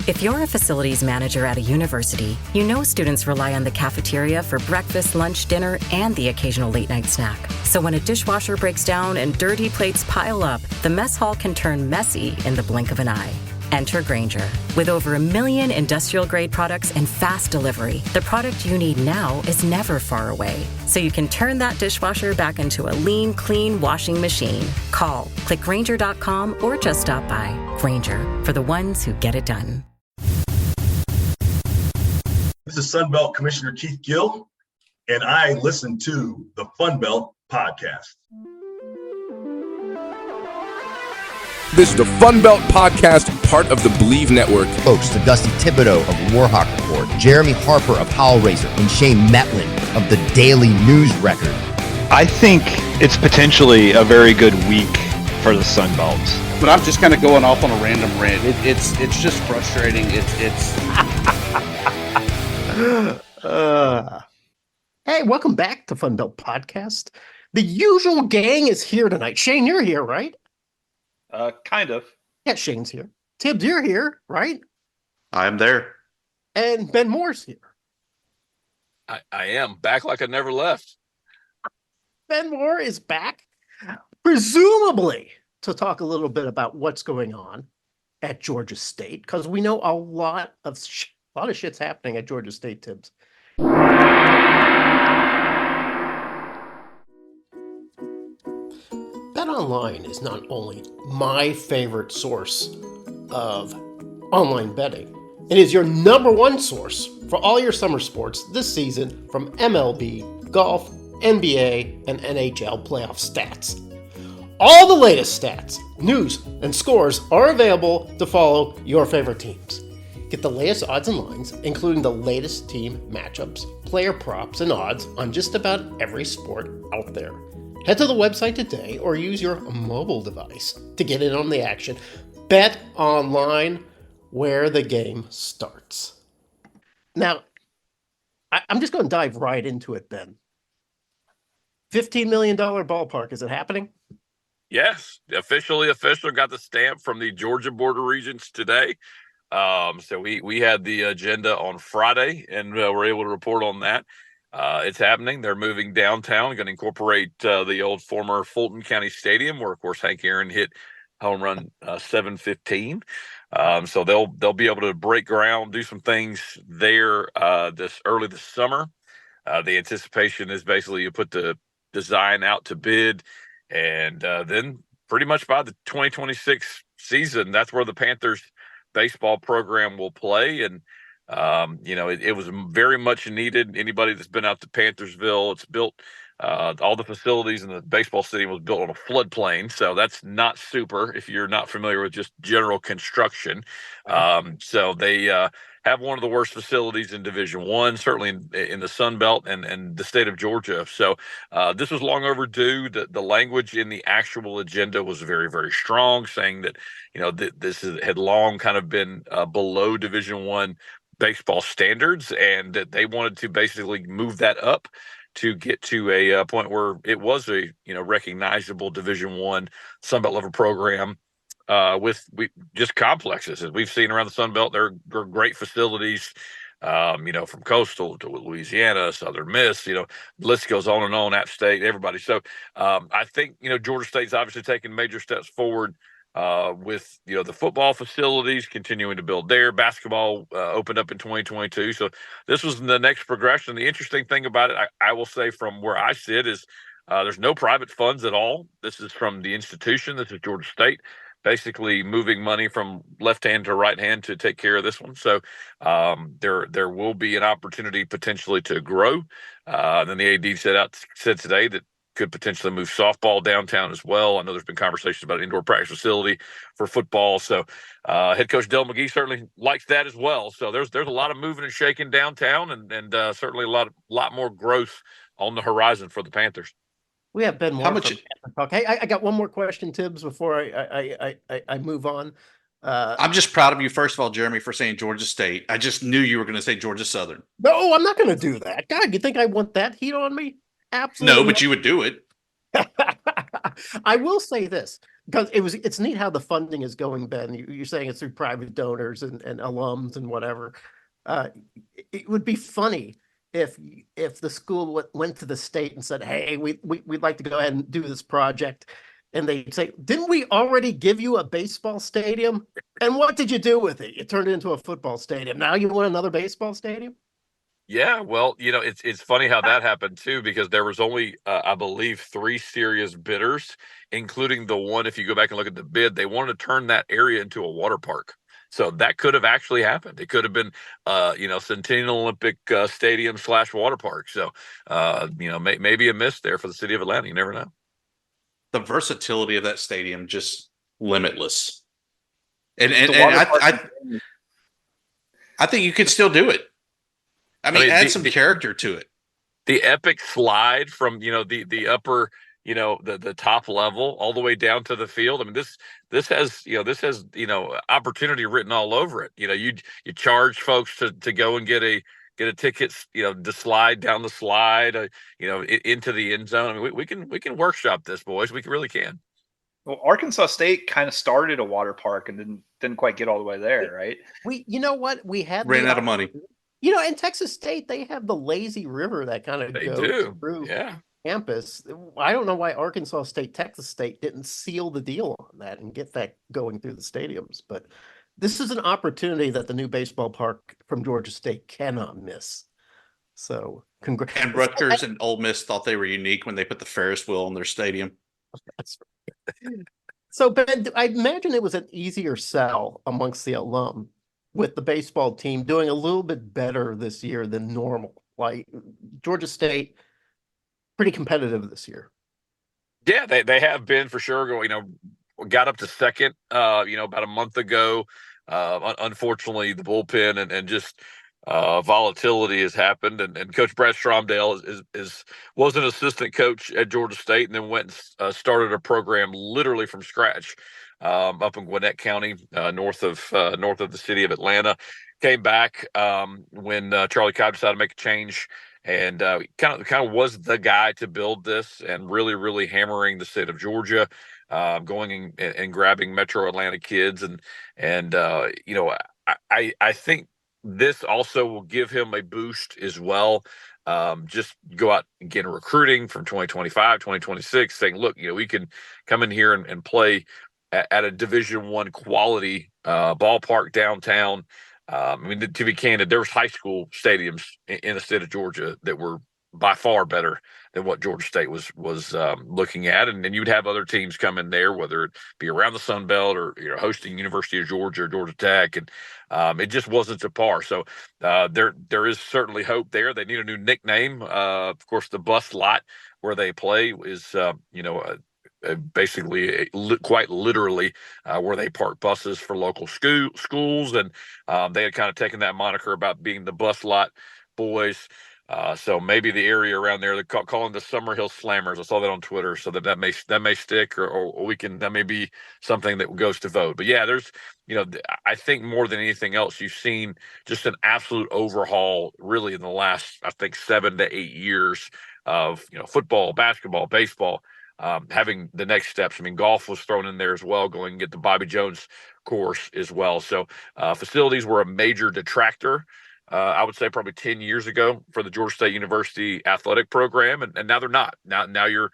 If you're a facilities manager at a university, you know students rely on the cafeteria for breakfast, lunch, dinner, and the occasional late-night snack. So when a dishwasher breaks down and dirty plates pile up, the mess hall can turn messy in the blink of an eye. Enter Grainger. With over 1 million industrial-grade products and fast delivery, the product you need now is never far away. So you can turn that dishwasher back into a lean, clean washing machine. Call, click Grainger.com, or just stop by. Grainger, for the ones who get it done. This is Sunbelt Commissioner Keith Gill, and I listen to the Funbelt Podcast. This is the Funbelt Podcast, part of the Believe Network. Hosts Dusty Thibodeau of Warhawk Report, Jeremy Harper of Howl Razor, and Shane Metlin of the Daily News Record. I think it's potentially a very good week for the Sunbelt. But I'm just kind of going off on a random rant. It's just frustrating. Hey, welcome back to Funbelt Podcast. The usual gang is here tonight. Shane, you're here, right? Kind of. Yeah, Shane's here. Tibbs, you're here, right? I'm there. And Ben Moore's here. I am back like I never left. Ben Moore is back, presumably to talk a little bit about what's going on at Georgia State, because we know a lot of shit's happening at Georgia State, Tibbs. BetOnline is not only my favorite source of online betting, it is your number one source for all your summer sports this season, from MLB, golf, NBA, and NHL playoff stats. All the latest stats, news, and scores are available to follow your favorite teams. Get the latest odds and lines, including the latest team matchups, player props, and odds on just about every sport out there. Head to the website today or use your mobile device to get in on the action. Bet online, where the game starts. Now, I'm just going to dive right into it, Ben. $15 million ballpark, is it happening? Yes, official got the stamp from the Georgia Board of Regents today. So we had the agenda on Friday, and we're able to report on that. It's happening. They're moving downtown, going to incorporate the old former Fulton County Stadium, where, of course, Hank Aaron hit home run 715. So they'll be able to break ground, do some things there this summer. The anticipation is basically you put the design out to bid, and then pretty much by the 2026 season, that's where the Panthers baseball program will play. And it was very much needed. Anybody that's been out to Panthersville, it's built, all the facilities in the baseball stadium was built on a floodplain. So that's not super if you're not familiar with just general construction. So they have one of the worst facilities in Division I, certainly in the Sun Belt and the state of Georgia. So this was long overdue. The language in the actual agenda was very, very strong, saying that, this had long kind of been below Division I baseball standards, and that they wanted to basically move that up to get to a point where it was a recognizable Division I Sun Belt level program with just complexes. As we've seen around the Sun Belt, there are great facilities, from Coastal to Louisiana, Southern Miss, the list goes on and on, App State, everybody. So I think, Georgia State's obviously taking major steps forward with the football facilities, continuing to build there. Basketball opened up in 2022, so this was the next progression. The interesting thing about it, I will say from where I sit, is there's no private funds at all. This is from the institution. This is Georgia State, basically moving money from left hand to right hand to take care of this one. So there will be an opportunity potentially to grow. Then the AD said today that could potentially move softball downtown as well. I know there's been conversations about an indoor practice facility for football. So head coach Del McGee certainly likes that as well. So there's a lot of moving and shaking downtown, and certainly a lot more growth on the horizon for the Panthers. We have Ben Moore. How much? Okay, I got one more question, Tibbs, before I move on. I'm just proud of you, first of all, Jeremy, for saying Georgia State. I just knew you were going to say Georgia Southern. No, I'm not going to do that. God, you think I want that heat on me? Absolutely. No, but you would do it. I will say this. because it's neat how the funding is going, Ben. You're saying it's through private donors and alums and whatever. It would be funny if the school went to the state and said, "Hey, we'd like to go ahead and do this project," and they say, "Didn't we already give you a baseball stadium? And what did you do with it? You turned it into a football stadium. Now you want another baseball stadium?" Yeah, well, it's funny how that happened too, because there was only I believe 3 serious bidders, including the one. If you go back and look at the bid, they wanted to turn that area into a water park. So that could have actually happened. It could have been, Centennial Olympic Stadium / water park. So, maybe a miss there for the city of Atlanta. You never know. The versatility of that stadium just limitless, and I think you could still do it. I mean, add some character to it. The epic slide from the upper, the top level all the way down to the field. I mean, this has opportunity written all over it. You charge folks to go and get a ticket, to slide down the slide, into the end zone. I mean, we can workshop this, boys. We really can. Well, Arkansas State kind of started a water park and didn't quite get all the way there, right? You know what? We had ran out of money. In Texas State, they have the lazy river that kind of goes through campus. I don't know why Arkansas State, Texas State didn't seal the deal on that and get that going through the stadiums. But this is an opportunity that the new baseball park from Georgia State cannot miss. So, congrats. And Rutgers and Ole Miss thought they were unique when they put the Ferris wheel in their stadium. That's right. So, Ben, I imagine it was an easier sell amongst the alum with the baseball team doing a little bit better this year than normal. Like Georgia State, pretty competitive this year. Yeah, they have been for sure. Got up to second, about a month ago. Unfortunately, the bullpen and just volatility has happened. And Coach Brad Stromdale was an assistant coach at Georgia State and then went and started a program literally from scratch. Up in Gwinnett County, north of the city of Atlanta. Came back when Charlie Cobb decided to make a change, and kind of was the guy to build this and really hammering the state of Georgia, going and grabbing Metro Atlanta kids, and I think this also will give him a boost as well. Just go out and get recruiting from 2025, 2026, saying, look, we can come in here and play at a Division I quality ballpark downtown. I mean, to be candid, there was high school stadiums in the state of Georgia that were by far better than what Georgia State was looking at, and then you'd have other teams come in there, whether it be around the Sun Belt or hosting University of Georgia or Georgia Tech, and it just wasn't to par. So there is certainly hope there. They need a new nickname. Of course, the bus lot where they play is basically quite literally where they park buses for local schools, and they had kind of taken that moniker about being the bus lot boys. So maybe the area around there, they're calling the Summer Hill Slammers. I saw that on Twitter, so that may stick, or we can, that may be something that goes to vote. But yeah, there's, I think more than anything else, you've seen just an absolute overhaul really in the last, I think, 7 to 8 years of, football, basketball, baseball, having the next steps. I mean, golf was thrown in there as well, going and get the Bobby Jones course as well. So facilities were a major detractor, I would say probably 10 years ago, for the Georgia State University athletic program. And now they're not. Now you're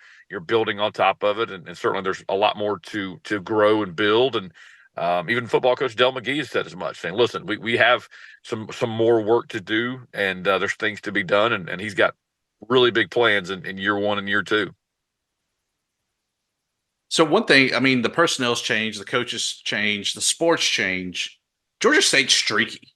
building on top of it. And certainly there's a lot more to grow and build. And even football coach Del McGee has said as much, saying, listen, we have some more work to do, and there's things to be done. And he's got really big plans in year 1 and year 2. So one thing, I mean, the personnel's changed, the coaches change, the sports change. Georgia State's streaky.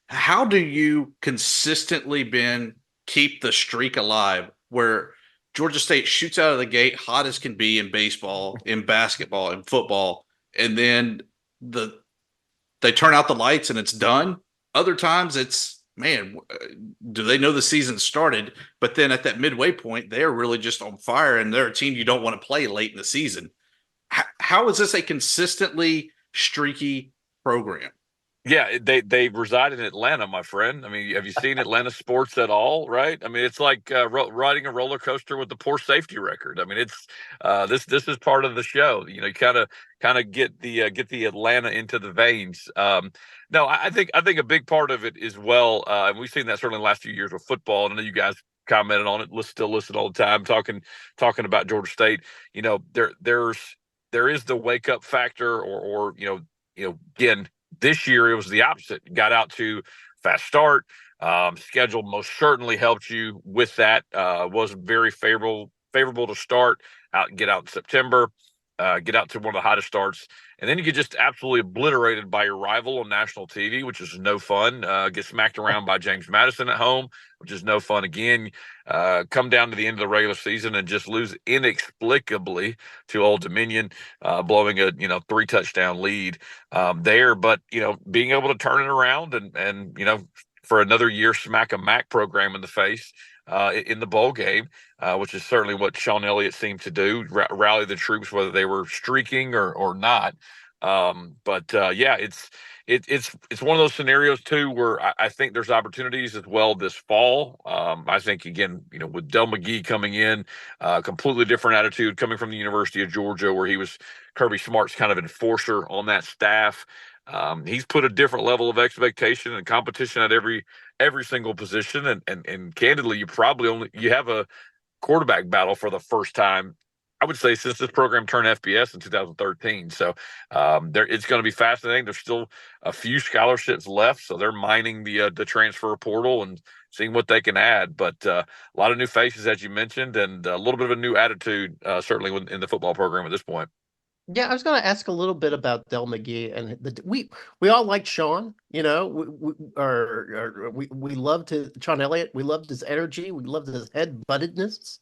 How do you consistently, Ben, keep the streak alive where Georgia State shoots out of the gate hot as can be in baseball, in basketball, in football, and then they turn out the lights and it's done? Other times it's, man, do they know the season started? But then at that midway point, they're really just on fire, and they're a team you don't want to play late in the season. How is this a consistently streaky program? Yeah, they reside in Atlanta, my friend. I mean, have you seen Atlanta sports at all? Right? I mean, it's like riding a roller coaster with a poor safety record. I mean, it's this is part of the show. You know, you kind of get the Atlanta into the veins. No, I think a big part of it is and we've seen that certainly in the last few years with football. And I know you guys commented on it. Still listen all the time, talking about Georgia State. You know, there is the wake up factor, or again, this year it was the opposite. Got out to fast start. Schedule most certainly helped you with that. Was very favorable to start out and get out in September. Get out to one of the hottest starts, and then you get just absolutely obliterated by your rival on national TV, which is no fun. Get smacked around by James Madison at home, which is no fun again. Come down to the end of the regular season and just lose inexplicably to Old Dominion, blowing a 3-touchdown lead there. But being able to turn it around and for another year smack a MAC program in the face in the bowl game, which is certainly what Sean Elliott seemed to do, rally the troops, whether they were streaking or not. Yeah, it's one of those scenarios too where I think there's opportunities as well this fall. I think again, with Del McGee coming in, completely different attitude coming from the University of Georgia, where he was Kirby Smart's kind of enforcer on that staff. He's put a different level of expectation and competition at every single position, and candidly, you have a quarterback battle for the first time, I would say, since this program turned FBS in 2013. So it's going to be fascinating. There's still a few scholarships left, so they're mining the transfer portal and seeing what they can add. But a lot of new faces, as you mentioned, and a little bit of a new attitude, certainly in the football program at this point. Yeah, I was going to ask a little bit about Del McGee, and we all liked Sean. We loved Sean Elliott. We loved his energy. We loved his head-buttedness.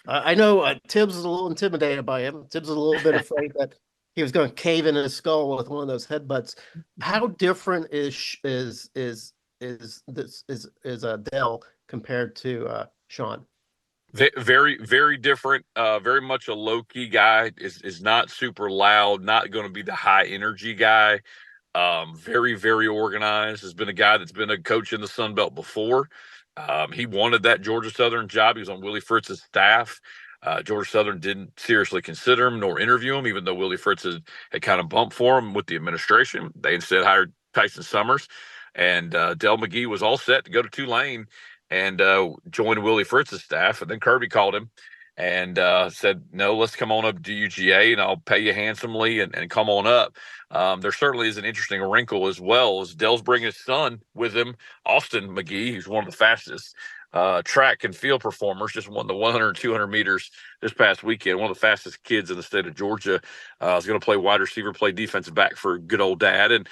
I know Tibbs was a little intimidated by him. Tibbs was a little bit afraid that he was going to cave in his skull with one of those headbutts. How different is Del compared to Sean? Very, very different. Very much a low key guy. Is not super loud. Not going to be the high energy guy. Very, very organized. Has been a guy that's been a coach in the Sun Belt before. He wanted that Georgia Southern job. He was on Willie Fritz's staff. Georgia Southern didn't seriously consider him nor interview him, even though Willie Fritz had kind of bumped for him with the administration. They instead hired Tyson Summers, and Del McGee was all set to go to Tulane and joined Willie Fritz's staff. And then Kirby called him and said, no, let's come on up to UGA and I'll pay you handsomely and come on up. There certainly is an interesting wrinkle as well, as Del's bringing his son with him, Austin McGee, who's one of the fastest track and field performers, just won the 100, 200 meters this past weekend. One of the fastest kids in the state of Georgia. Is going to play wide receiver, play defensive back for good old dad. And,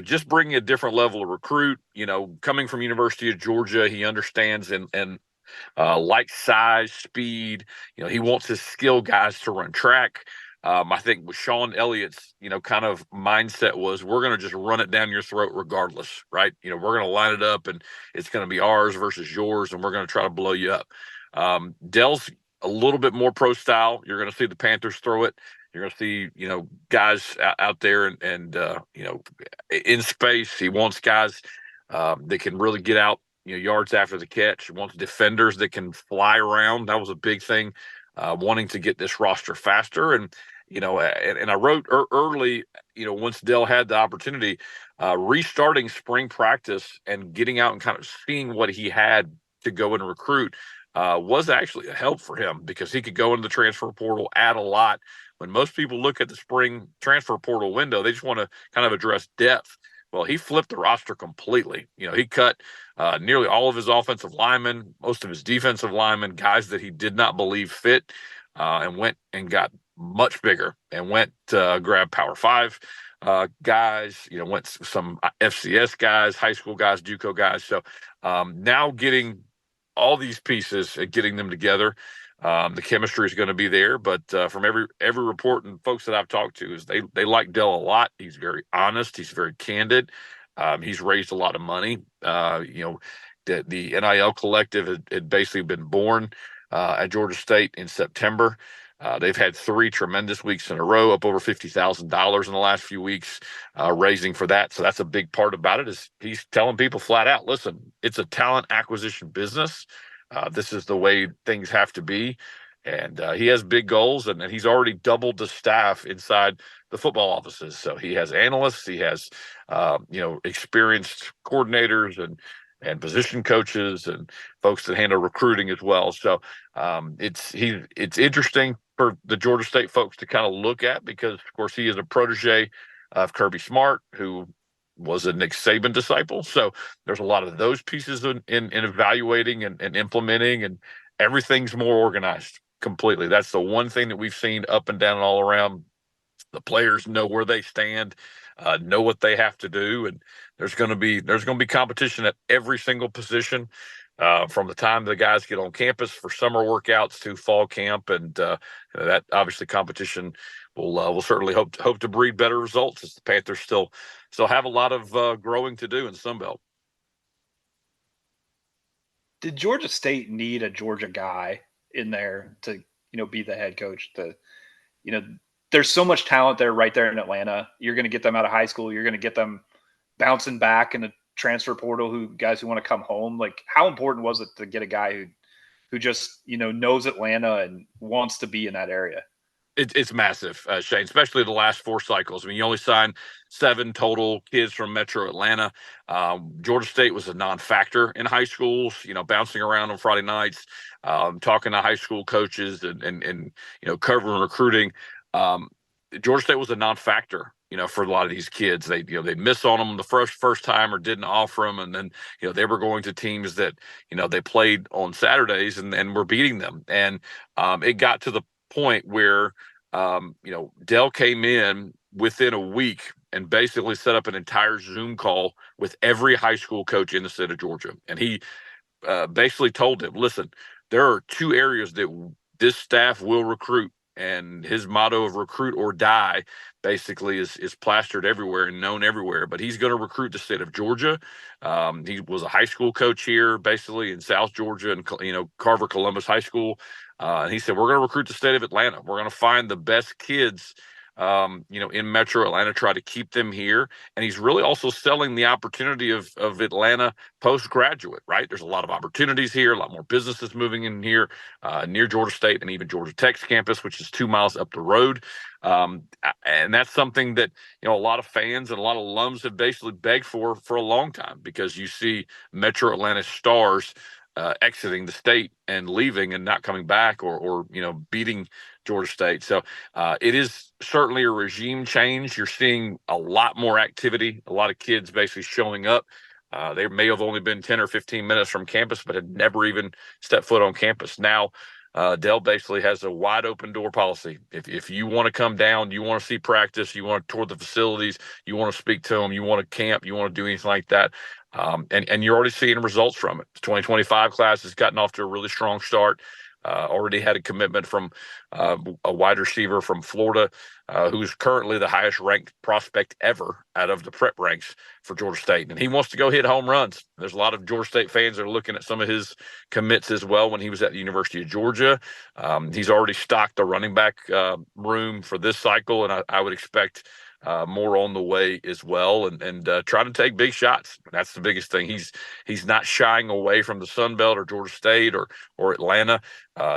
just bringing a different level of recruit, coming from University of Georgia, he understands and like size, speed. He wants his skill guys to run track. I think with Sean Elliott's, kind of mindset was, we're going to just run it down your throat regardless, right? We're going to line it up and it's going to be ours versus yours, and we're going to try to blow you up. Del's a little bit more pro style. You're going to see the Panthers throw it. You're going to see, guys out there and in space. He wants guys that can really get out, yards after the catch. He wants defenders that can fly around. That was a big thing, wanting to get this roster faster. And, and I wrote early, once Del had the opportunity, restarting spring practice and getting out and kind of seeing what he had to go and recruit was actually a help for him, because he could go into the transfer portal, add a lot. When most people look at the spring transfer portal window, they just want to kind of address depth. Well, he flipped the roster completely. He cut nearly all of his offensive linemen, most of his defensive linemen, guys that he did not believe fit, and went and got much bigger and went grab Power 5 guys, went some FCS guys, high school guys, JUCO guys. So now getting all these pieces and getting them together, the chemistry is going to be there. But from every report and folks that I've talked to, is they like Del a lot. He's very honest. He's very candid. He's raised a lot of money. The NIL collective had basically been born at Georgia State in September. They've had 3 tremendous weeks in a row, up over $50,000 in the last few weeks, raising for that. So that's a big part about it. Is he's telling people flat out, listen, it's a talent acquisition business. This is the way things have to be. And he has big goals, and he's already doubled the staff inside the football offices. So he has analysts, he has experienced coordinators and position coaches and folks that handle recruiting as well. So it's interesting for the Georgia State folks to kind of look at, because of course he is a protege of Kirby Smart, who was a Nick Saban disciple. So there's a lot of those pieces in evaluating and implementing, and everything's more organized completely. That's the one thing that we've seen up and down and all around. The players know where they stand, know what they have to do, and there's going to be competition at every single position, from the time the guys get on campus for summer workouts to fall camp, and that obviously competition will certainly hope to breed better results, as the Panthers still have a lot of growing to do in the Sun Belt. Did Georgia State need a Georgia guy in there to be the head coach? There's so much talent there right there in Atlanta. You're going to get them out of high school. You're going to get them bouncing back in the transfer portal, guys who want to come home. Like, how important was it to get a guy who just, knows Atlanta and wants to be in that area? It's massive, Shane, especially the last 4 cycles. I mean, you only signed 7 total kids from Metro Atlanta. Georgia State was a non-factor in high schools, bouncing around on Friday nights, talking to high school coaches and covering recruiting. Georgia State was a non-factor, for a lot of these kids. They miss on them the first time, or didn't offer them, and then they were going to teams that they played on Saturdays and were beating them, and it got to the point where Dell came in within a week and basically set up an entire Zoom call with every high school coach in the state of Georgia, and he basically told them, listen, there are 2 areas that this staff will recruit. And his motto of recruit or die basically is plastered everywhere and known everywhere. But he's going to recruit the state of Georgia. He was a high school coach here, basically in South Georgia, and Carver Columbus High School. And he said, we're going to recruit the state of Atlanta. We're going to find the best kids in Metro Atlanta, try to keep them here. And he's really also selling the opportunity of Atlanta postgraduate, right? There's a lot of opportunities here, a lot more businesses moving in here near Georgia State, and even Georgia Tech's campus, which is 2 miles up the road. And that's something that, a lot of fans and a lot of alums have basically begged for a long time, because you see Metro Atlanta stars exiting the state and leaving and not coming back, or beating Georgia State. So it is certainly a regime change. You're seeing a lot more activity, a lot of kids basically showing up. They may have only been 10 or 15 minutes from campus, but had never even stepped foot on campus. Now, Dell basically has a wide open door policy. If you want to come down, you want to see practice, you want to tour the facilities, you want to speak to them, you want to camp, you want to do anything like that, and you're already seeing results from it. The 2025 class has gotten off to a really strong start. Already had a commitment from a wide receiver from Florida, who's currently the highest ranked prospect ever out of the prep ranks for Georgia State. And he wants to go hit home runs. There's a lot of Georgia State fans that are looking at some of his commits as well when he was at the University of Georgia. He's already stocked the running back room for this cycle, and I would expect more on the way as well, and trying to take big shots. That's the biggest thing. He's not shying away from the Sun Belt or Georgia State or Atlanta.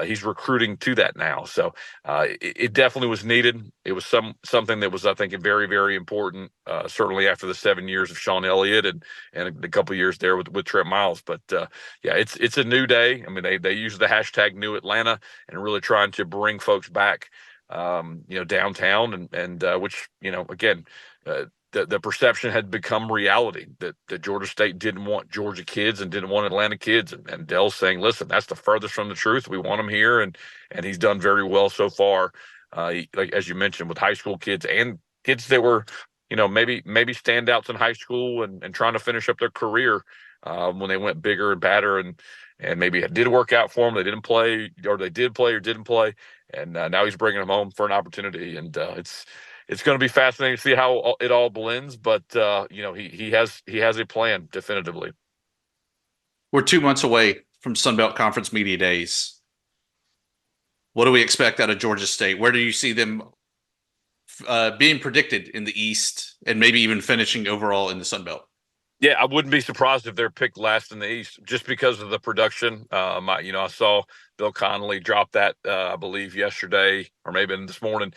He's recruiting to that now. So it definitely was needed. It was something that was, I think, very, very important, certainly after the 7 years of Sean Elliott and a couple of years there with Trent Miles. But yeah, it's a new day. I mean, they use the hashtag New Atlanta and really trying to bring folks back downtown, and which, again, the perception had become reality that Georgia State didn't want Georgia kids and didn't want Atlanta kids. And Dell's saying, listen, that's the furthest from the truth. We want them here. And he's done very well so far. Like, as you mentioned, with high school kids and kids that were, maybe standouts in high school and trying to finish up their career when they went bigger and badder, and maybe it did work out for them. They didn't play, or they did play or didn't play. And now he's bringing them home for an opportunity. And it's going to be fascinating to see how it all blends. But, he has a plan definitively. We're 2 months away from Sun Belt Conference Media Days. What do we expect out of Georgia State? Where do you see them being predicted in the East and maybe even finishing overall in the Sun Belt? Yeah, I wouldn't be surprised if they're picked last in the East just because of the production. I saw Bill Connolly drop that, I believe, yesterday or maybe this morning,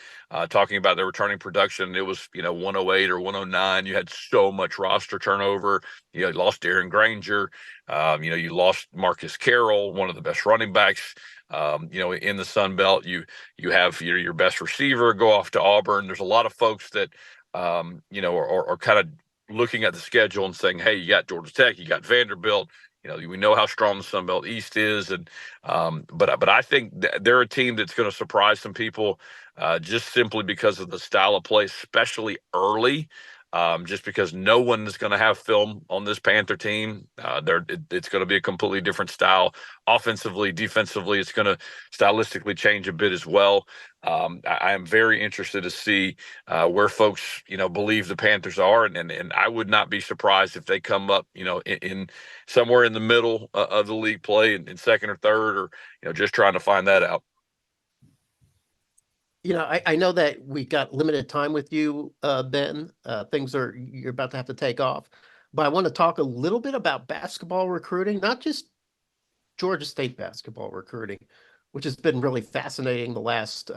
talking about their returning production. It was, 108 or 109. You had so much roster turnover. You lost Darren Granger. You lost Marcus Carroll, one of the best running backs. In the Sun Belt, you have your best receiver go off to Auburn. There's a lot of folks that, are kind of looking at the schedule and saying, hey, you got Georgia Tech, you got Vanderbilt. We know how strong the Sun Belt East is, and but I think they're a team that's going to surprise some people, just simply because of the style of play, especially early. Just because no one is going to have film on this Panther team. It's going to be a completely different style. Offensively, defensively, it's going to stylistically change a bit as well. I am very interested to see where folks, believe the Panthers are, and I would not be surprised if they come up, in somewhere in the middle of the league play in second or third, or just trying to find that out. I know that we got limited time with you, Ben. You're about to have to take off, but I want to talk a little bit about basketball recruiting, not just Georgia State basketball recruiting, which has been really fascinating the last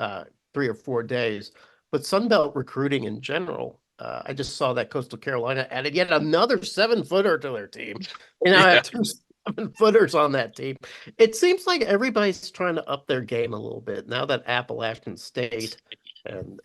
3 or 4 days, but Sun Belt recruiting in general. I just saw that Coastal Carolina added yet another 7-footer to their team. And I have 2 7-footers on that team. It seems like everybody's trying to up their game a little bit now that Appalachian State and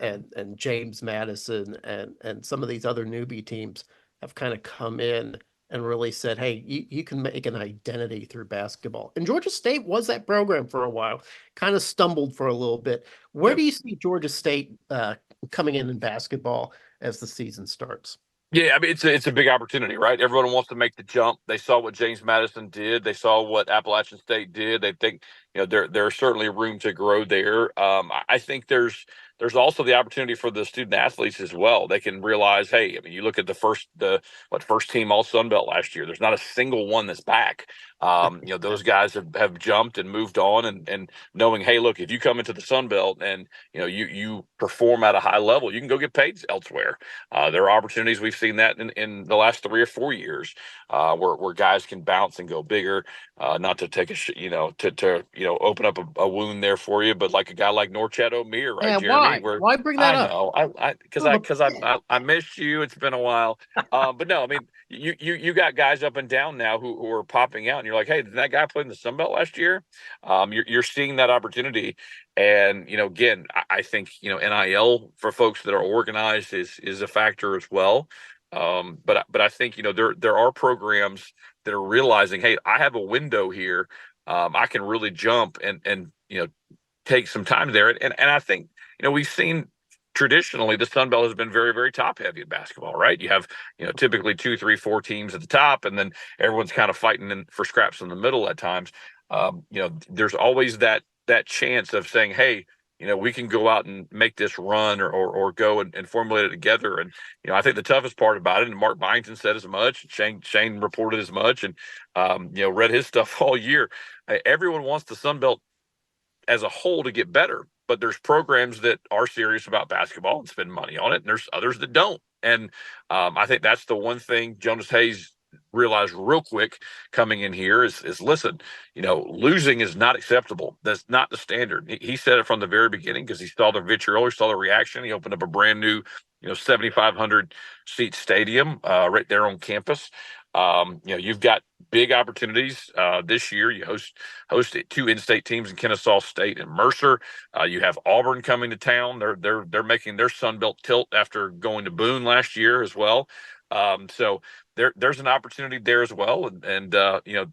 James Madison and some of these other newbie teams have kind of come in and really said, hey, you can make an identity through basketball. And Georgia State was that program for a while, kind of stumbled for a little bit. Where do you see Georgia State coming in basketball as the season starts? Yeah, I mean, it's a big opportunity, right? Everyone wants to make the jump. They saw what James Madison did. They saw what Appalachian State did. They think, there's certainly room to grow there. I think there's also the opportunity for the student athletes as well. They can realize, hey, I mean, you look at the first team All Sun Belt last year. There's not a single one that's back. Those guys have jumped and moved on, and knowing, hey, look, if you come into the Sun Belt and you perform at a high level, you can go get paid elsewhere. There are opportunities. We've seen that in the last 3 or 4 years, where guys can bounce and go bigger. Not to take open up a wound there for you, but like a guy like Norchad O'Meara, right, Yeah, Jeremy? why bring that up? I know, because I missed you. It's been a while, but no, I mean, you got guys up and down now who are popping out, and you're like, hey, did that guy play in the Sun Belt last year? You're seeing that opportunity, and again, I think NIL for folks that are organized is a factor as well. But I think there are programs that are realizing, hey, I have a window here. I can really jump and take some time there. And I think we've seen traditionally the Sun Belt has been very, very top heavy in basketball, right? You have typically 2, 3, 4 teams at the top, and then everyone's kind of fighting for scraps in the middle at times. There's always that chance of saying, hey, we can go out and make this run or go and formulate it together. And, I think the toughest part about it, and Mark Byington said as much, Shane reported as much, and, read his stuff all year. Everyone wants the Sun Belt as a whole to get better, but there's programs that are serious about basketball and spend money on it, and there's others that don't. And I think that's the one thing Jonas Hayes realized real quick coming in here is listen, losing is not acceptable. That's not the standard. He said it from the very beginning because he saw the vitriol, he saw the reaction. He opened up a brand new, 7,500 seat stadium right there on campus. You've got big opportunities this year. You host 2 in-state teams in Kennesaw State and Mercer. You have Auburn coming to town. They're making their Sun Belt tilt after going to Boone last year as well. So there's an opportunity there as well. And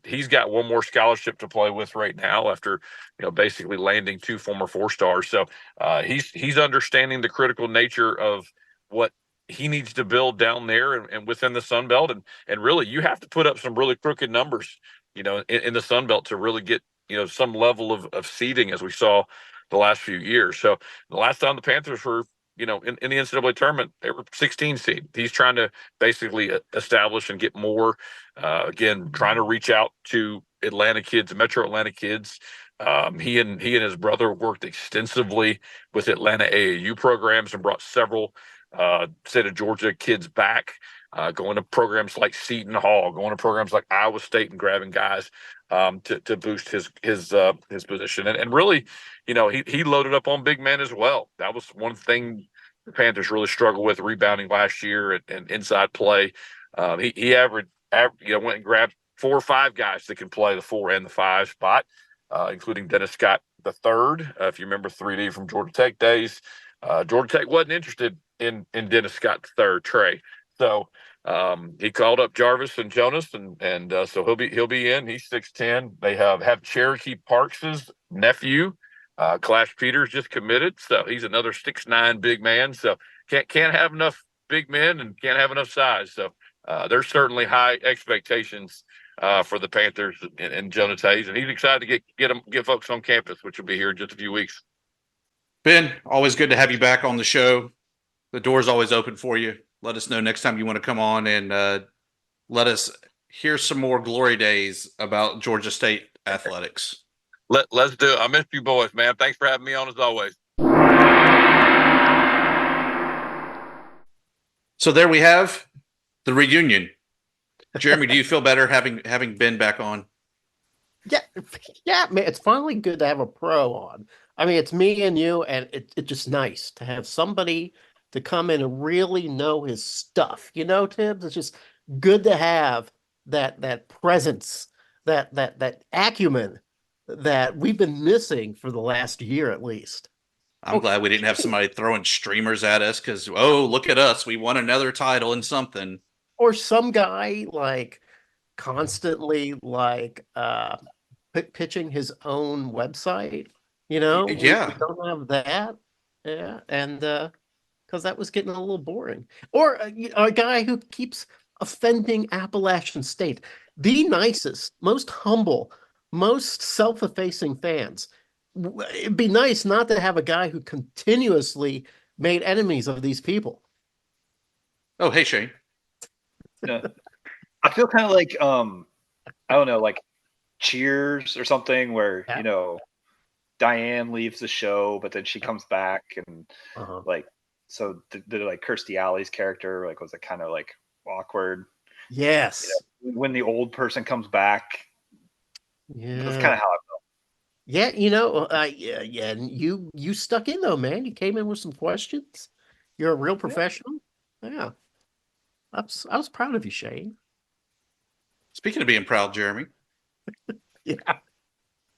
he's got one more scholarship to play with right now after, basically landing 2 former 4-stars. So he's understanding the critical nature of what he needs to build down there and within the Sun Belt. And really, you have to put up some really crooked numbers, in the Sun Belt to really get, some level of seeding as we saw the last few years. So the last time the Panthers were, in the NCAA tournament, they were 16 seed. He's trying to basically establish and get more, again, trying to reach out to Atlanta kids, Metro Atlanta kids, He and his brother worked extensively with Atlanta AAU programs and brought several state of Georgia kids back, going to programs like Seton Hall, going to programs like Iowa State, and grabbing guys to boost his position. And really, he loaded up on big men as well. That was one thing the Panthers really struggled with rebounding last year and inside play. He averaged, went and grabbed 4 or 5 guys that can play the 4 and the 5 spot, including Dennis Scott the third. If you remember 3D from Georgia Tech days, Georgia Tech wasn't interested in Dennis Scott the third, Trey. So he called up Jarvis and Jonas, and so he'll be in. He's 6'10". They have Cherokee Parks's nephew, Clash Peters, just committed, so he's another 6'9" big man. So can't have enough big men and can't have enough size. So there's certainly high expectations for the Panthers and Jonah Tays, and he's excited to get folks on campus, which will be here in just a few weeks. Ben, always good to have you back on the show. The door's always open for you. Let us know next time you want to come on and let us hear some more glory days about Georgia State athletics. Let's do it. I miss you boys, man. Thanks for having me on as always. So there we have the reunion. Jeremy, do you feel better having Ben back on? Yeah, man, it's finally good to have a pro on. I mean, it's me and you, and it's just nice to have somebody to come in and really know his stuff. Tibbs, it's just good to have that presence, that acumen that we've been missing for the last year at least. I'm glad we didn't have somebody throwing streamers at us because, oh, look at us. We won another title in something. Or some guy constantly pitching his own website, Yeah. we don't have that. Yeah. And because that was getting a little boring. Or a guy who keeps offending Appalachian State, the nicest, most humble, most self-effacing fans. It'd be nice not to have a guy who continuously made enemies of these people. Oh, hey, Shane. I feel kind of like I don't know, like Cheers or something, where Diane leaves the show, but then she comes back, and so the like Kirstie Alley's character was it kind of like awkward? Yes. When the old person comes back, that's kind of how I felt. Yeah, yeah, and you stuck in though, man. You came in with some questions. You're a real professional. Yeah. I was proud of you, Shane. Speaking of being proud, Jeremy. Yeah.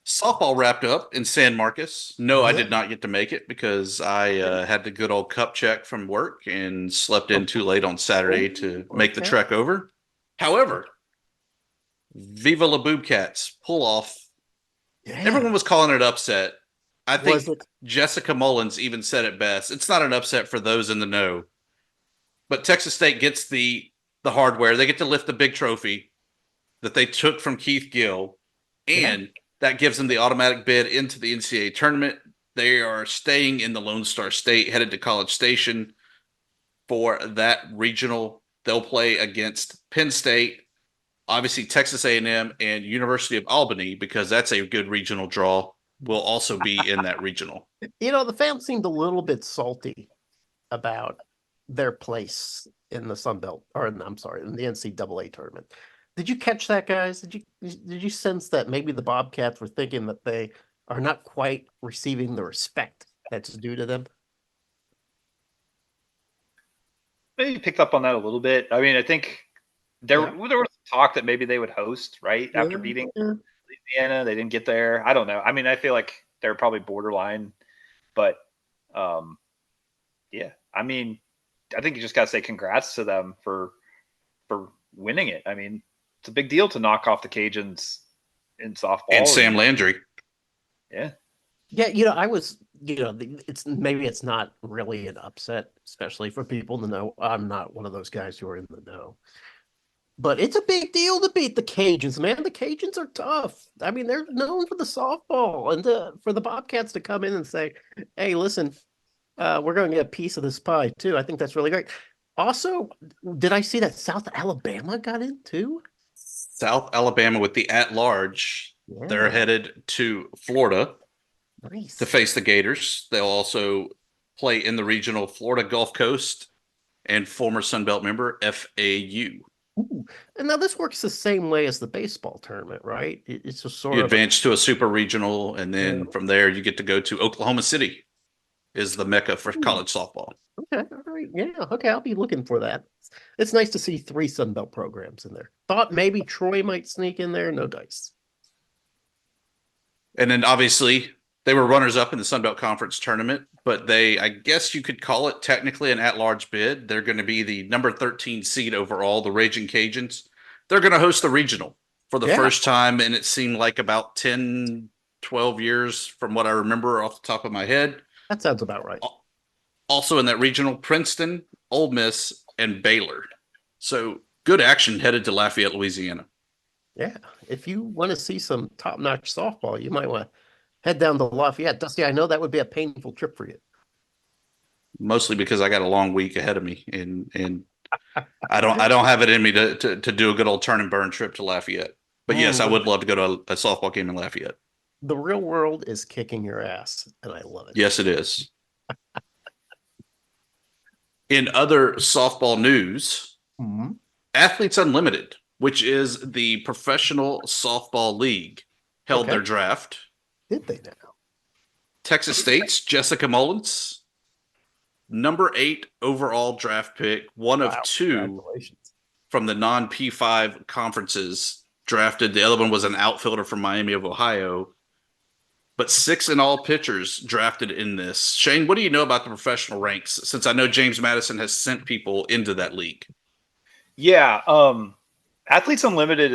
Softball wrapped up in San Marcos. No, I did not get to make it because I had the good old cup check from work and slept in too late on Saturday to make the trek over. However, Viva La Boobcats pull off. Yeah. Everyone was calling it upset. I think Jessica Mullins even said it best. It's not an upset for those in the know. But Texas State gets the hardware. They get to lift the big trophy that they took from Keith Gill, and that gives them the automatic bid into the NCAA tournament. They are staying in the Lone Star State, headed to College Station for that regional. They'll play against Penn State, obviously Texas A&M, and University of Albany, because that's a good regional draw, will also be in that regional. The fans seemed a little bit salty about their place in the Sun Belt, or in the NCAA tournament. Did you catch that, guys? Did you sense that maybe the Bobcats were thinking that they are not quite receiving the respect that's due to them? Maybe picked up on that a little bit. I mean, I think there was talk that maybe they would host after beating Louisiana. They didn't get there. I don't know. I mean, I feel like they're probably borderline, but yeah. I mean, I think you just gotta say congrats to them for winning it. I mean, it's a big deal to knock off the Cajuns in softball. And Sam Landry. Yeah. Yeah, I was, it's not really an upset, especially for people to know. I'm not one of those guys who are in the know. But it's a big deal to beat the Cajuns, man. The Cajuns are tough. I mean, they're known for the softball, and for the Bobcats to come in and say, hey, listen, we're going to get a piece of this pie, too. I think that's really great. Also, did I see that South Alabama got in, too? South Alabama with the at-large. They're headed to Florida Nice. to face the Gators. They'll also play in the regional Florida Gulf Coast and former Sunbelt member FAU. Ooh. And now this works the same way as the baseball tournament, right? It's a sort You of advance to a super regional, and then from there you get to go to Oklahoma City, is the mecca for college softball. Okay, all right, yeah, okay. I'll be looking for that. It's nice to see 3 Sunbelt programs in there. Thought maybe Troy might sneak in there. No dice. And then obviously they were runners up in the Sunbelt Conference tournament, but I guess you could call it technically an at-large bid. They're going to be the number 13 seed overall, the Raging Cajuns. They're going to host the regional for the first time, and it seemed like about 10, 12 years from what I remember off the top of my head. That sounds about right. Also in that regional, Princeton, Ole Miss, and Baylor. So good action headed to Lafayette, Louisiana. Yeah, if you want to see some top-notch softball, you might want to head down to Lafayette. Dusty, I know that would be a painful trip for you. Mostly because I got a long week ahead of me, and I don't have it in me to do a good old turn and burn trip to Lafayette. But yes, I would love to go to a softball game in Lafayette. The real world is kicking your ass, and I love it. Yes, it is. In other softball news, Athletes Unlimited, which is the professional softball league, held their draft. Did they now? Texas State's Jessica Mullins, number 8 overall draft pick, one of 2 from the non-P5 conferences drafted. The other one was an outfielder from Miami of Ohio. But 6 in all pitchers drafted in this. Shane, what do you know about the professional ranks? Since I know James Madison has sent people into that league. Yeah, Athletes Unlimited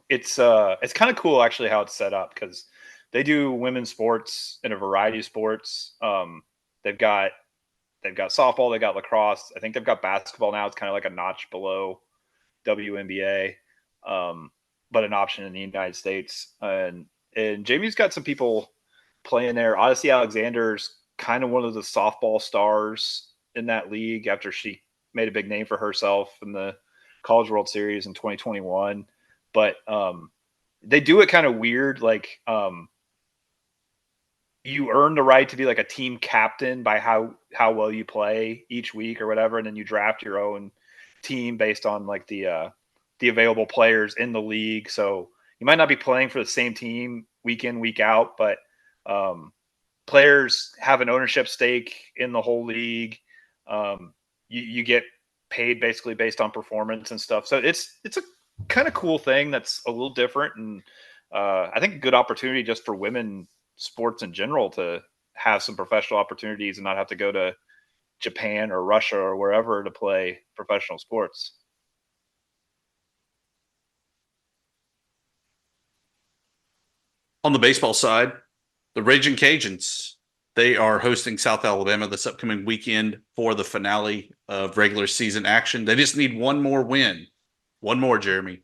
it's kind of cool actually how it's set up because they do women's sports in a variety of sports. They've got softball, they got lacrosse. I think they've got basketball now. It's kind of like a notch below WNBA, but an option in the United States. And Jamie's got some people playing there. Odyssey Alexander's kind of one of the softball stars in that league after she made a big name for herself in the College World Series in 2021. But they do it kind of weird. Like you earn the right to be like a team captain by how well you play each week or whatever. And then you draft your own team based on like the available players in the league. So you might not be playing for the same team week in, week out, but players have an ownership stake in the whole league. You get paid basically based on performance and stuff. So it's a kind of cool thing that's a little different. And I think a good opportunity just for women sports in general to have some professional opportunities and not have to go to Japan or Russia or wherever to play professional sports. On the baseball side, the Raging Cajuns, they are hosting South Alabama this upcoming weekend for the finale of regular season action. They just need one more win. One more, Jeremy.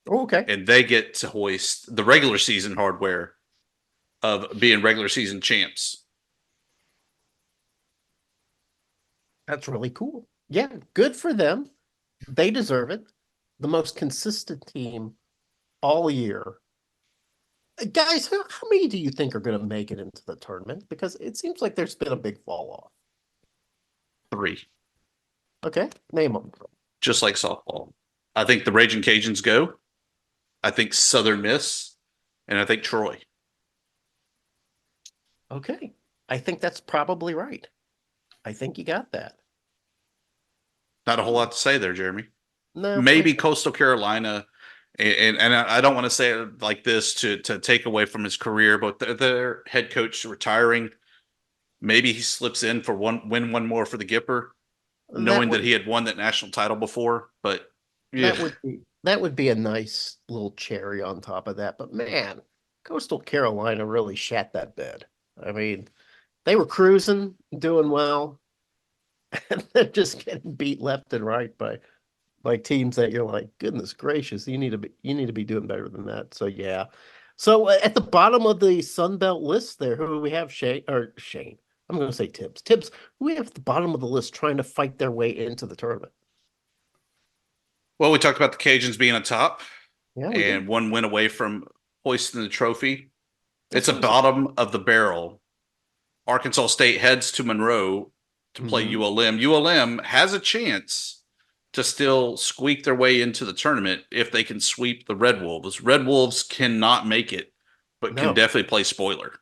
Oh, okay. And they get to hoist the regular season hardware of being regular season champs. That's really cool. Yeah, good for them. They deserve it. The most consistent team all year. Guys, how many do you think are going to make it into the tournament? Because it seems like there's been a big fall off. 3. Okay, name them. Just like softball. I think the Raging Cajuns go. I think Southern Miss. And I think Troy. Okay, I think that's probably right. I think you got that. Not a whole lot to say there, Jeremy. No, maybe Coastal Carolina. And I don't want to say it like this to take away from his career, but their head coach retiring. Maybe he slips in for win one more for the Gipper, knowing that he had won that national title before. But yeah. That would be a nice little cherry on top of that. But man, Coastal Carolina really shat that bed. I mean, they were cruising, doing well, and they're just getting beat left and right by teams that you're like, goodness gracious, you need to be doing better than that. So yeah. So at the bottom of the Sun Belt list there, who do we have? Shane. I'm going to say Tibbs. Tibbs, who we have at the bottom of the list trying to fight their way into the tournament? Well, we talked about the Cajuns being on top, Yeah, and one win away from hoisting the trophy. It's a bottom of the barrel. Arkansas State heads to Monroe to play ULM. ULM has a chance to still squeak their way into the tournament if they can sweep the Red Wolves. Red Wolves cannot make it, but can definitely play spoiler.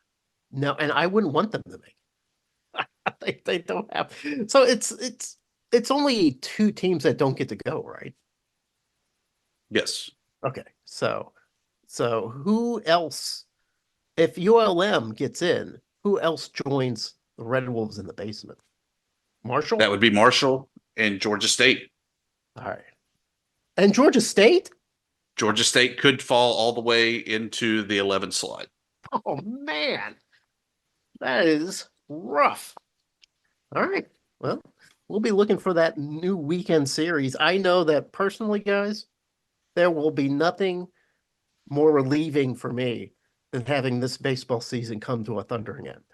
No, and I wouldn't want them to make. They don't have. So it's only 2 teams that don't get to go, right? Yes. Okay. So who else, if ULM gets in, who else joins the Red Wolves in the basement? Marshall? That would be Marshall and Georgia State. All right. And Georgia State? Georgia State could fall all the way into the 11th slot. Oh, man. That is rough. All right. Well, we'll be looking for that new weekend series. I know that personally, guys, there will be nothing more relieving for me than having this baseball season come to a thundering end.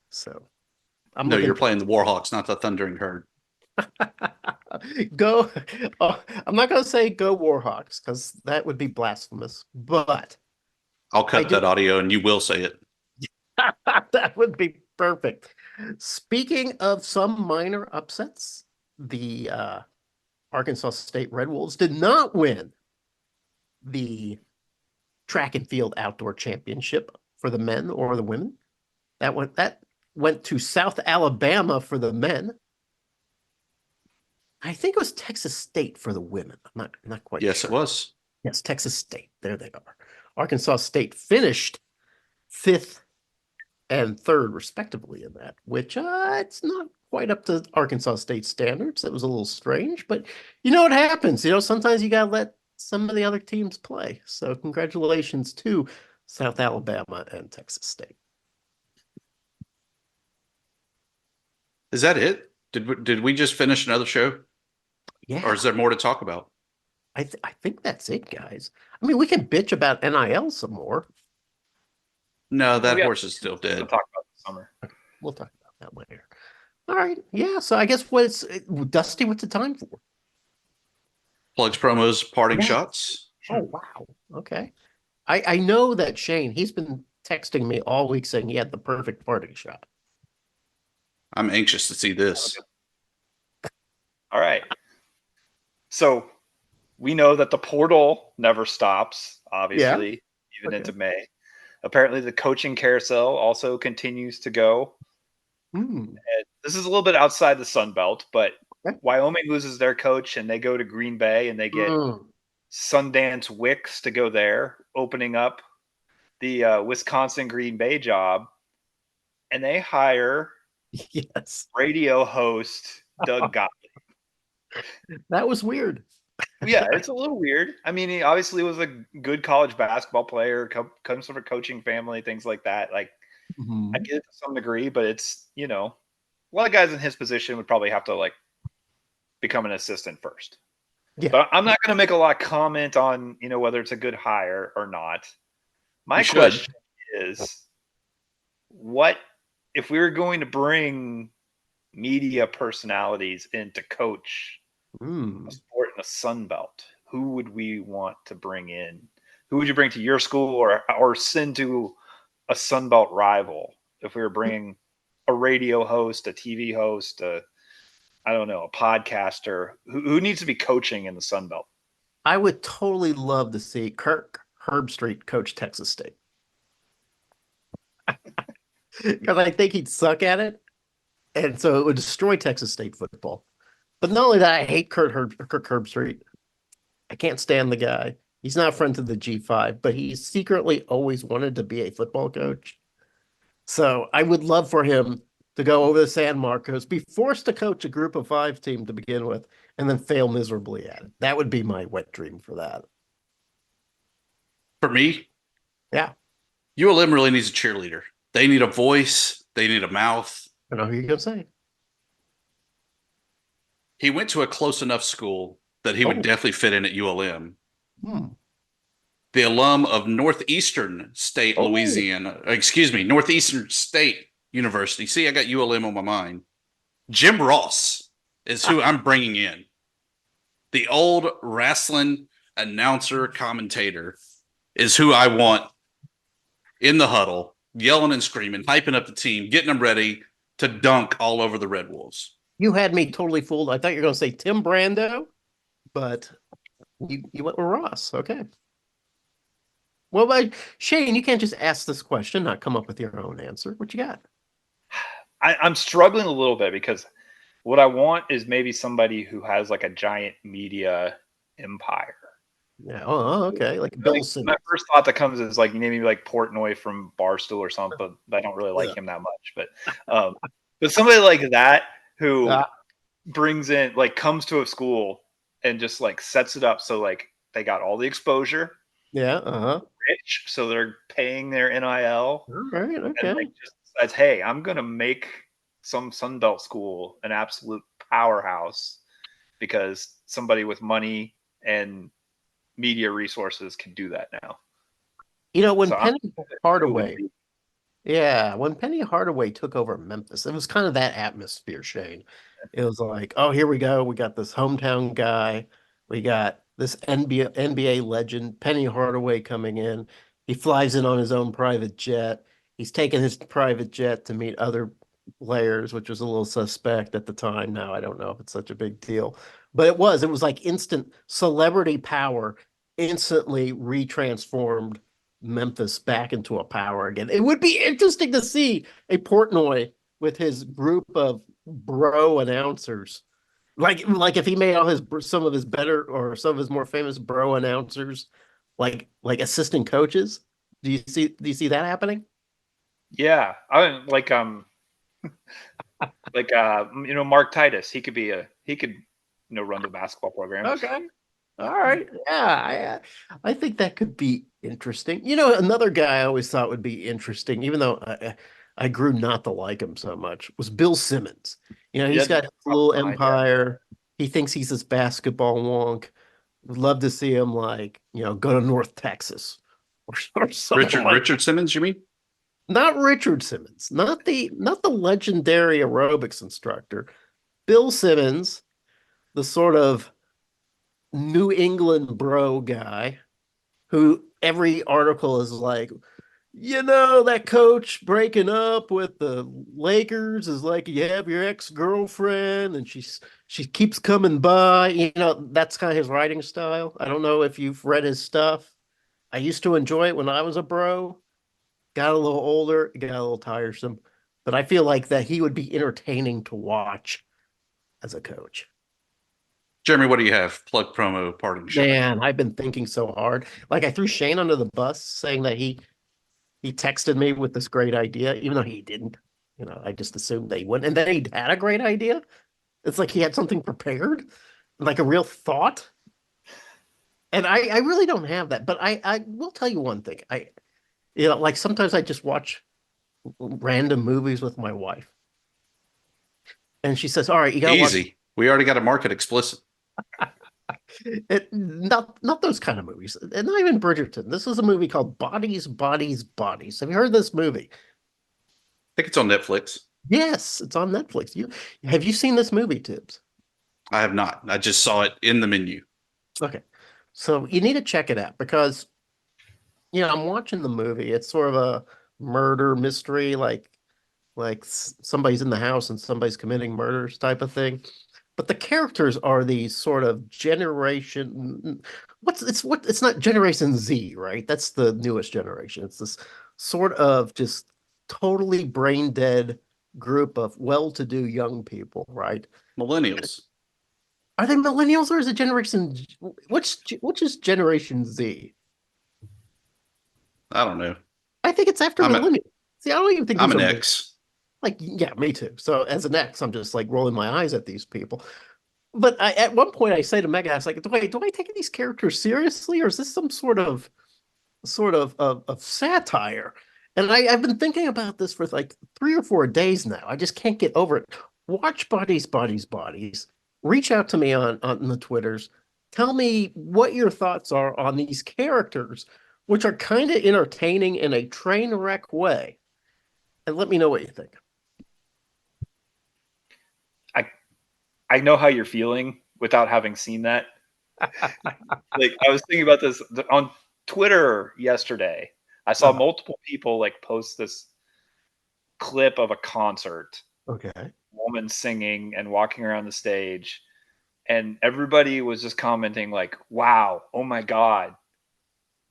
So you're playing the Warhawks, not the Thundering Herd. Go. I'm not going to say go Warhawks because that would be blasphemous, but I'll cut that audio and you will say it. That would be perfect. Speaking of some minor upsets, the Arkansas State Red Wolves did not win the track and field outdoor championship for the men or the women. That went to South Alabama for the men. I think it was Texas State for the women. I'm not quite sure. Yes, it was. Yes, Texas State. There they are. Arkansas State finished 5th and 3rd, respectively, in that, which it's not quite up to Arkansas State standards. That was a little strange, but you know what happens. Sometimes you got to let some of the other teams play. So congratulations to South Alabama and Texas State. Is that it? Did we just finish another show? Yeah. Or is there more to talk about? I think that's it, guys. I mean, we can bitch about NIL some more. No, that horse is still dead. We'll talk about the summer. We'll talk about that later. All right. Yeah. So I guess Dusty, what's the time for? Plugs, promos, parting shots. Oh, wow. Okay. I know that Shane, he's been texting me all week saying he had the perfect parting shot. I'm anxious to see this. All right. So we know that the portal never stops, obviously, even into May. Apparently, the coaching carousel also continues to go. And this is a little bit outside the Sun Belt, but Wyoming loses their coach and they go to Green Bay and they get Sundance Wicks to go there, opening up the Wisconsin Green Bay job. And they hire radio host Doug Gottlieb. That was weird. Yeah, it's a little weird. I mean, he obviously was a good college basketball player, comes from a coaching family, things like that. Like, I get it to some degree, but it's, a lot of guys in his position would probably have to, become an assistant first. Yeah. But I'm not going to make a lot of comment on, whether it's a good hire or not. My question is, what if we were going to bring media personalities in to coach a sport in the Sun Belt? Who would we want to bring in? Who would you bring to your school or send to a Sun Belt rival? If we were bringing a radio host, a TV host, a podcaster, who needs to be coaching in the Sun Belt? I would totally love to see Kirk Herbstreit coach Texas State. Because I think he'd suck at it. And so it would destroy Texas State football. But not only that, I hate Kirk Herbstreit. I can't stand the guy. He's not a friend to the G5, but he secretly always wanted to be a football coach. So I would love for him to go over to San Marcos, be forced to coach a group of 5 team to begin with, and then fail miserably at it. That would be my wet dream for that. For me? Yeah. ULM really needs a cheerleader. They need a voice. They need a mouth. I know who you're going to say. He went to a close enough school that he would definitely fit in at ULM. The alum of Northeastern State, Louisiana. Excuse me, Northeastern State University. See, I got ULM on my mind. Jim Ross is who I'm bringing in. The old wrestling announcer commentator is who I want in the huddle, yelling and screaming, hyping up the team, getting them ready to dunk all over the Red Wolves. You had me totally fooled. I thought you were going to say Tim Brando, but you went with Ross. Okay. Well, but Shane, you can't just ask this question, not come up with your own answer. What you got? I'm struggling a little bit because what I want is maybe somebody who has like a giant media empire. Yeah. Oh, okay. Like Bill Simmons. My first thought that comes is like maybe like Portnoy from Barstool or something. But I don't really like him that much. But somebody like that who brings in, like, comes to a school and just like sets it up so like they got all the exposure. Yeah. Rich, so they're paying their NIL. All right. Okay. And like just says, hey, I'm gonna make some Sunbelt school an absolute powerhouse because somebody with money and media resources can do that now. You know, when So Penny Hardaway, when Penny Hardaway took over Memphis, it was kind of that atmosphere, Shane. It was like, oh, here we go. We got this hometown guy. We got this NBA legend, Penny Hardaway, coming in. He flies in on his own private jet. He's taking his private jet to meet other players, which was a little suspect at the time. Now I don't know if it's such a big deal, but it was like instant celebrity power, instantly retransformed Memphis back into a power again. It would be interesting to see a Portnoy with his group of bro announcers, like if he made all his some of his better or some of his more famous bro announcers like assistant coaches. Do you see that happening? Yeah, I like Mark Titus. He could run the basketball program. Okay. All right. Yeah, I think that could be interesting. You know, another guy I always thought would be interesting, even though I grew not to like him so much, was Bill Simmons. You know, he's got a little empire. He thinks he's this basketball wonk. Would love to see him go to North Texas or something. Richard Simmons, you mean? Not Richard Simmons, not the legendary aerobics instructor. Bill Simmons, the sort of New England bro guy who every article is like, that coach breaking up with the Lakers is like you have your ex-girlfriend and she keeps coming by. That's kind of his writing style. I don't know if you've read his stuff. I used to enjoy it when I was a bro. Got a little older, it got a little tiresome, but I feel like that he would be entertaining to watch as a coach. Jeremy, what do you have? Plug promo parting shot. Man, I've been thinking so hard. Like I threw Shane under the bus saying that he texted me with this great idea, even though he didn't. I just assumed they wouldn't. And then he had a great idea. It's like he had something prepared, like a real thought. And I really don't have that. But I will tell you one thing. Like sometimes I just watch random movies with my wife. And she says, all right, you got to easy. We already got to mark it explicit. Not those kind of movies, and not even Bridgerton. This is a movie called Bodies, Bodies, Bodies. Have you heard of this movie? I think it's on Netflix. Yes, it's on Netflix. Have you seen this movie, Tibbs? I have not. I just saw it in the menu. Okay, so you need to check it out because I'm watching the movie. It's sort of a murder mystery, like somebody's in the house and somebody's committing murders type of thing. But the characters are these sort of generation. It's not Generation Z, right? That's the newest generation. It's this sort of just totally brain dead group of well-to-do young people, right? Millennials. Are they millennials or is it Generation? Which is Generation Z? I don't know. I think it's after millennials. See, I don't even think I'm an X. Yeah, me too. So as an X, I'm just like rolling my eyes at these people. But at one point I say to Megan, I was like, do I take these characters seriously, or is this some sort of satire? And I've been thinking about this for like 3 or 4 days now. I just can't get over it. Watch Bodies, Bodies, Bodies. Reach out to me on the Twitters. Tell me what your thoughts are on these characters, which are kind of entertaining in a train wreck way. And let me know what you think. I know how you're feeling without having seen that. Like I was thinking about this on Twitter yesterday. I saw multiple people like post this clip of a concert, Okay. woman singing and walking around the stage, and everybody was just commenting like, "Wow, oh my god,"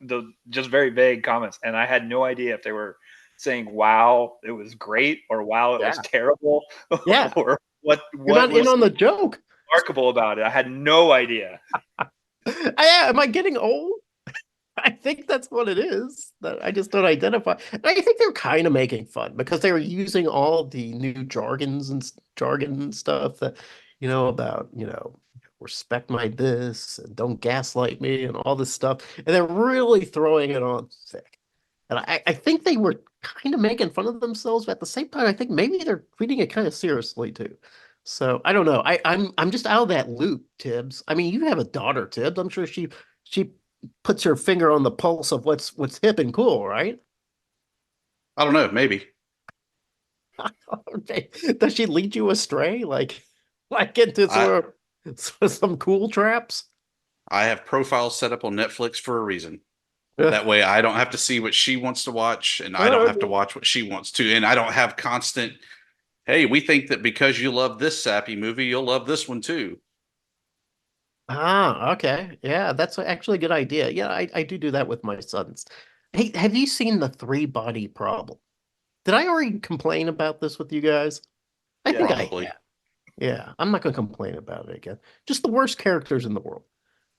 the just very vague comments, and I had no idea if they were saying, "Wow, it was great," or "Wow, it was terrible," Yeah. or what You're not was in on the joke. remarkable about it. I had no idea. Am I getting old? I think that's what it is. That I just don't identify. And I think they're kind of making fun because they were using all the new jargon and stuff that, about, respect my this and don't gaslight me and all this stuff. And they're really throwing it on thick. And I think they were kind of making fun of themselves, but at the same time, I think maybe they're treating it kind of seriously too. So I don't know. I'm just out of that loop, Tibbs. I mean, you have a daughter, Tibbs. I'm sure she puts her finger on the pulse of what's hip and cool, right? I don't know, maybe. Okay. Does she lead you astray, like into sort of some cool traps? I have profiles set up on Netflix for a reason. That way I don't have to see what she wants to watch, and I don't have to watch what she wants to. And I don't have constant, hey, we think that because you love this sappy movie, you'll love this one too. Ah, okay. Yeah, that's actually a good idea. Yeah, I do that with my sons. Hey, have you seen the three body problem? Did I already complain about this with you guys? I think Probably. I have. Yeah, I'm not going to complain about it again. Just the worst characters in the world.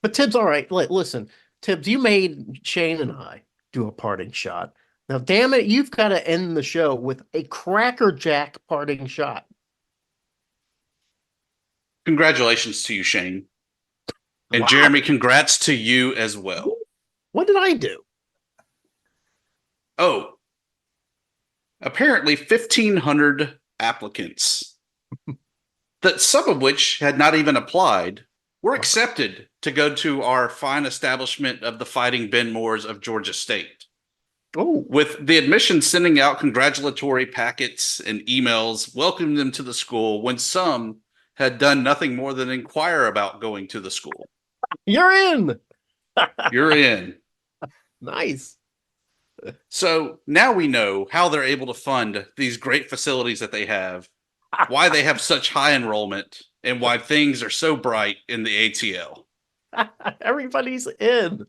But Tibbs, all right, listen, Tibbs, you made Shane and I do a parting shot. Now, damn it, you've got to end the show with a Cracker Jack parting shot. Congratulations to you, Shane. And Wow. Jeremy, congrats to you as well. What did I do? Oh, apparently 1,500 applicants, that some of which had not even applied, were accepted to go to our fine establishment of the Fighting Ben Moores of Georgia State. Oh, with the admission sending out congratulatory packets and emails welcoming them to the school when some had done nothing more than inquire about going to the school. You're in. You're in. Nice. So now we know how they're able to fund these great facilities that they have, why they have such high enrollment, and why things are so bright in the ATL. Everybody's in.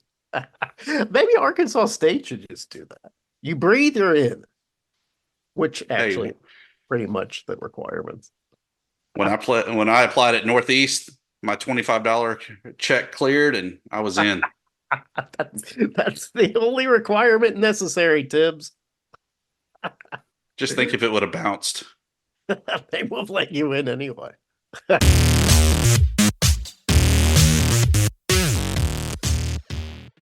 Maybe Arkansas State should just do that. You breathe, you're in. Which actually pretty much the requirements. When I applied at Northeast, my $25 check cleared and I was in. That's the only requirement necessary, Tibbs. Just think if it would have bounced. They won't let you in anyway.